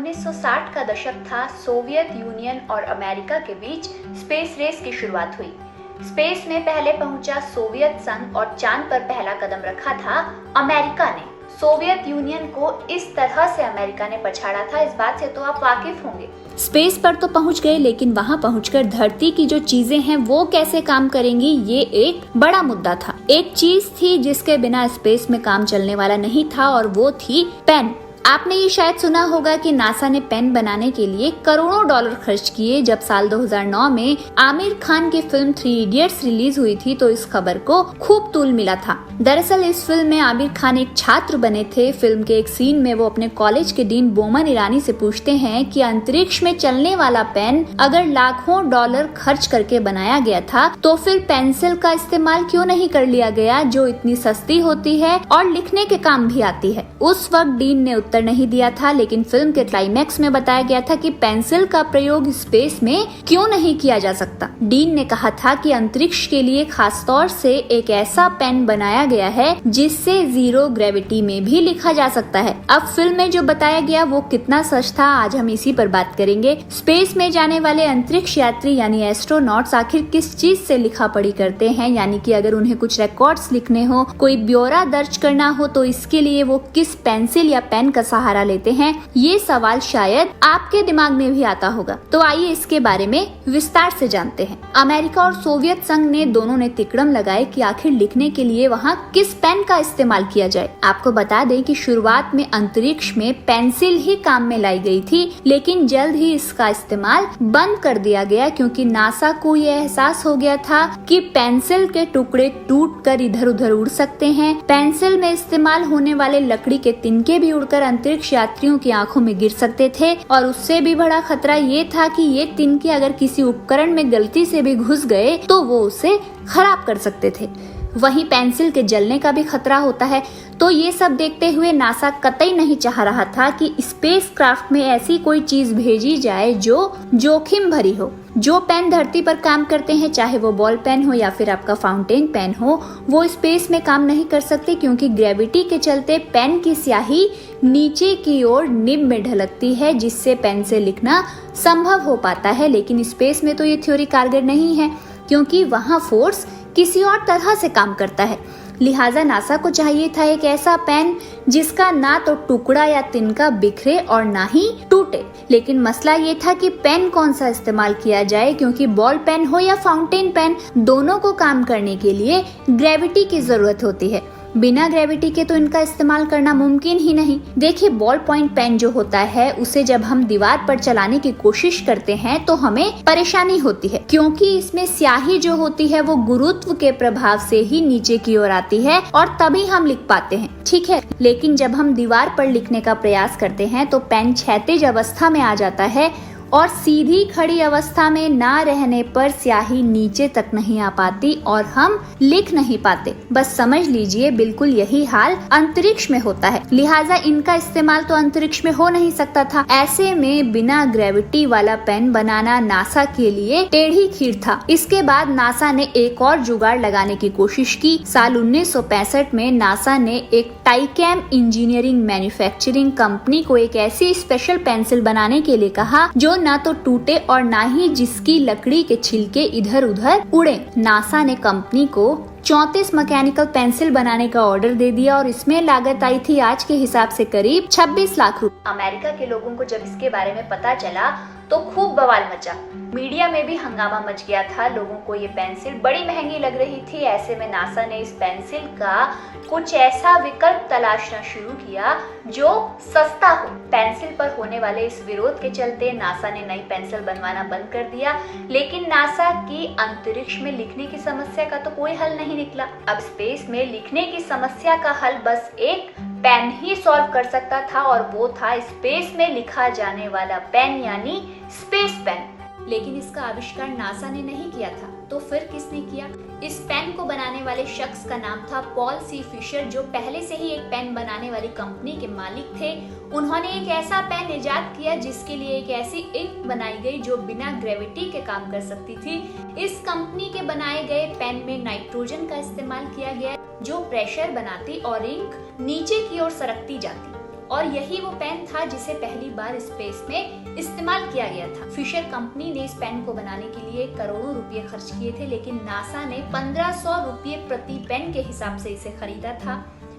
1960 का दशक था। सोवियत यूनियन और अमेरिका के बीच स्पेस रेस की शुरुआत हुई। स्पेस में पहले पहुंचा सोवियत संघ और चांद पर पहला कदम रखा था अमेरिका ने। सोवियत यूनियन को इस तरह से अमेरिका ने पछाड़ा था, इस बात से तो आप वाकिफ होंगे। स्पेस पर तो पहुंच गए, लेकिन वहां पहुंचकर धरती की जो चीजें हैं वो कैसे काम करेंगी, ये एक बड़ा मुद्दा था। एक चीज थी जिसके बिना स्पेस में काम चलने वाला नहीं था, और वो थी पेन। आपने ये शायद सुना होगा कि नासा ने पेन बनाने के लिए करोड़ों डॉलर खर्च किए। जब साल 2009 में आमिर खान की फिल्म 3 इडियट्स रिलीज हुई थी तो इस खबर को खूब तूल मिला था। दरअसल इस फिल्म में आमिर खान एक छात्र बने थे। फिल्म के एक सीन में वो अपने कॉलेज के डीन बोमन ईरानी से पूछते हैं कि अंतरिक्ष में चलने वाला पेन अगर लाखों डॉलर खर्च करके बनाया गया था तो फिर पेंसिल का इस्तेमाल क्यों नहीं कर लिया गया, जो इतनी सस्ती होती है और लिखने के काम भी आती है। उस वक्त डीन ने उत्तर नहीं दिया था, लेकिन फिल्म के क्लाइमैक्स में बताया गया था कि पेंसिल का प्रयोग स्पेस में क्यों नहीं किया जा सकता। डीन ने कहा था कि अंतरिक्ष के लिए खासतौर से एक ऐसा पेन बनाया गया है जिससे जीरो ग्रेविटी में भी लिखा जा सकता है। अब फिल्म में जो बताया गया वो कितना सच था, आज हम इसी पर बात करेंगे। स्पेस में जाने वाले अंतरिक्ष यात्री यानी एस्ट्रोनॉट्स आखिर किस चीज से लिखा पढ़ी करते हैं, यानी कि अगर उन्हें कुछ रिकॉर्ड्स लिखने हो, कोई ब्यौरा दर्ज करना हो तो इसके लिए वो किस पेंसिल या पेन का सहारा लेते हैं। ये सवाल शायद आपके दिमाग में भी आता होगा, तो आइए इसके बारे में विस्तार से जानते हैं। अमेरिका और सोवियत संघ ने दोनों ने तिकड़म लगाए कि आखिर लिखने के लिए वहाँ किस पेन का इस्तेमाल किया जाए। आपको बता दें कि शुरुआत में अंतरिक्ष में पेंसिल ही काम में लाई गई थी, लेकिन जल्द ही इसका इस्तेमाल बंद कर दिया गया क्योंकि नासा को ये एहसास हो गया था कि पेंसिल के टुकड़े टूटकर इधर उधर उड़ सकते हैं। पेंसिल में इस्तेमाल होने वाले लकड़ी के तिनके भी उड़कर अंतरिक्ष यात्रियों की आंखों में गिर सकते थे, और उससे भी बड़ा खतरा ये था कि ये तिनके अगर किसी उपकरण में गलती से भी घुस गए तो वो उसे खराब कर सकते थे। वहीं पेंसिल के जलने का भी खतरा होता है। तो ये सब देखते हुए नासा कतई नहीं चाह रहा था कि स्पेसक्राफ्ट में ऐसी कोई चीज भेजी जाए जो जोखिम भरी हो। जो पेन धरती पर काम करते हैं, चाहे वो बॉल पेन हो या फिर आपका फाउंटेन पेन हो, वो स्पेस में काम नहीं कर सकते क्योंकि ग्रेविटी के चलते पेन की स्याही नीचे की ओर निब में ढलकती है, जिससे पेन से लिखना संभव हो पाता है। लेकिन स्पेस में तो ये थ्योरी कारगर नहीं है क्योंकि वहाँ फोर्स किसी और तरह से काम करता है। लिहाजा नासा को चाहिए था एक ऐसा पेन जिसका ना तो टुकड़ा या तिनका बिखरे और ना ही टूटे। लेकिन मसला ये था कि पेन कौन सा इस्तेमाल किया जाए, क्योंकि बॉल पेन हो या फाउंटेन पेन, दोनों को काम करने के लिए ग्रेविटी की जरूरत होती है। बिना ग्रेविटी के तो इनका इस्तेमाल करना मुमकिन ही नहीं। देखिए, बॉल पॉइंट पेन जो होता है उसे जब हम दीवार पर चलाने की कोशिश करते हैं तो हमें परेशानी होती है, क्योंकि इसमें स्याही जो होती है वो गुरुत्व के प्रभाव से ही नीचे की ओर आती है और तभी हम लिख पाते हैं, ठीक है। लेकिन जब हम दीवार पर लिखने का प्रयास करते हैं तो पेन क्षैतिज अवस्था में आ जाता है और सीधी खड़ी अवस्था में ना रहने पर स्याही नीचे तक नहीं आ पाती और हम लिख नहीं पाते। बस समझ लीजिए, बिल्कुल यही हाल अंतरिक्ष में होता है। लिहाजा इनका इस्तेमाल तो अंतरिक्ष में हो नहीं सकता था। ऐसे में बिना ग्रेविटी वाला पेन बनाना नासा के लिए टेढ़ी खीर था। इसके बाद नासा ने एक और जुगाड़ लगाने की कोशिश की। साल 1965 में नासा ने एक टाइकैम इंजीनियरिंग मैन्युफैक्चरिंग कंपनी को एक ऐसी स्पेशल पेंसिल बनाने के लिए कहा जो ना तो टूटे और ना ही जिसकी लकड़ी के छिलके इधर उधर उड़े। नासा ने कंपनी को 34 मैकेनिकल पेंसिल बनाने का ऑर्डर दे दिया और इसमें लागत आई थी आज के हिसाब से करीब 26 लाख रुपए। अमेरिका के लोगों को जब इसके बारे में पता चला तो खूब बवाल मचा। मीडिया में भी हंगामा मच गया था। लोगों को ये पेंसिल बड़ी महंगी लग रही थी। ऐसे में नासा ने इस पेंसिल का कुछ ऐसा विकल्प तलाशना शुरू किया जो सस्ता हो। पेंसिल पर होने वाले इस विरोध के चलते नासा ने नई पेंसिल बनवाना बंद कर दिया। लेकिन नासा की अंतरिक्ष में लिखने की समस्या का तो कोई हल नहीं निकला। अब स्पेस में लिखने की समस्या का हल बस एक पेन ही सॉल्व कर सकता था, और वो था स्पेस में लिखा जाने वाला पेन यानी स्पेस पेन। लेकिन इसका आविष्कार नासा ने नहीं किया था, तो फिर किसने किया? इस पेन को बनाने वाले शख्स का नाम था पॉल सी फिशर, जो पहले से ही एक पेन बनाने वाली कंपनी के मालिक थे। उन्होंने एक ऐसा पेन इजाद किया जिसके लिए एक ऐसी इंक बनाई गई जो बिना ग्रेविटी के काम कर सकती थी। इस कंपनी के बनाए गए पेन में नाइट्रोजन का इस्तेमाल किया गया जो प्रेशर बनाती और इंक नीचे की ओर सरकती जाती। और यही वो पेन था जिसे पहली बार स्पेस में इस्तेमाल किया गया था। फिशर कंपनी ने इस पेन को बनाने के लिए करोड़ों रुपए खर्च किए थे, लेकिन नासा ने 1500 रुपए प्रति पेन के हिसाब से इसे खरीदा था।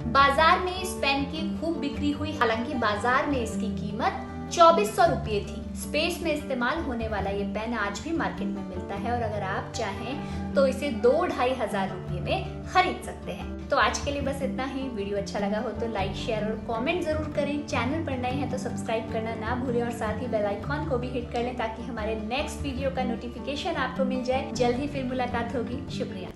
बाजार में इस पेन की खूब बिक्री हुई, हालांकि बाजार में इसकी कीमत 2400 रुपये थी। स्पेस में इस्तेमाल होने वाला ये पेन आज भी मार्केट में मिलता है और अगर आप चाहें तो इसे 2-2.5 हजार रुपये में खरीद सकते हैं। तो आज के लिए बस इतना ही। वीडियो अच्छा लगा हो तो लाइक, शेयर और कमेंट जरूर करें। चैनल पर नए हैं तो सब्सक्राइब करना ना भूलें और साथ ही बेल आइकॉन को भी हिट कर लें ताकि हमारे नेक्स्ट वीडियो का नोटिफिकेशन आपको मिल जाए। जल्द ही फिर मुलाकात होगी। शुक्रिया।